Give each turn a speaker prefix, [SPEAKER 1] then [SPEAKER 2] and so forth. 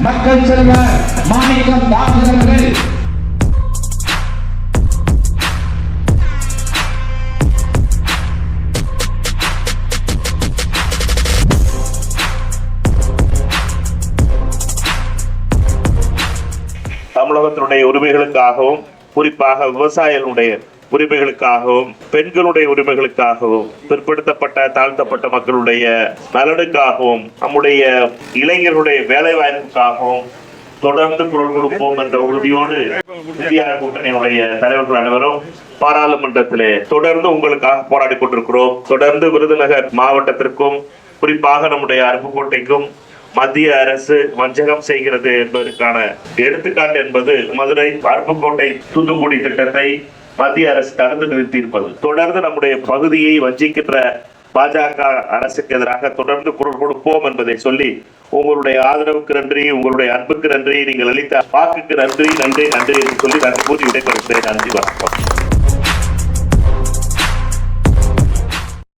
[SPEAKER 1] மக்கள் செல்வர் மாணிக்கம் தாசர்கள்
[SPEAKER 2] தமிழகத்தினுடைய உரிமைகளுக்காகவும் குறிப்பாக விவசாயிகளுடைய உரிமைகளுக்காகவும் பெண்களுடைய உரிமைகளுக்காகவும் பிற்படுத்தப்பட்ட தாழ்த்தப்பட்ட மக்களுடைய நலனுக்காகவும் நம்முடைய இளைஞர்களுடைய வேலை வாய்ப்புக்காகவும் தொடர்ந்து குரல் கொடுப்போம் என்ற உறுதியோடு இந்தியா கூட்டணியினுடைய தலைவர்கள் அனைவரும் பாராளுமன்றத்திலே தொடர்ந்து உங்களுக்காக போராடி கொண்டிருக்கிறோம். தொடர்ந்து விருதுநகர் மாவட்டத்திற்கும் குறிப்பாக நம்முடைய அருப்புக்கோட்டைக்கும் மத்திய அரசு வஞ்சகம் செய்கிறது என்பதற்கான எடுத்துக்காட்டு என்பது மதுரை அருப்புக்கோட்டை தூத்துக்குடி திட்டத்தை மத்திய அரசு தடுத்து நிறுத்தியிருப்பது. தொடர்ந்து நம்முடைய பகுதியை வஞ்சிக்கின்ற பாஜக அரசுக்கு எதிராக தொடர்ந்து குரல் கொடுப்போம் என்பதை சொல்லி உங்களுடைய ஆதரவுக்கு நன்றி, உங்களுடைய அன்புக்கு நன்றி, நீங்கள் அளித்த வாக்குக்கு நன்றி நன்றி நன்றி என்று சொல்லி நான் கூறி விடைபெறுகிறேன். நன்றி, வணக்கம்.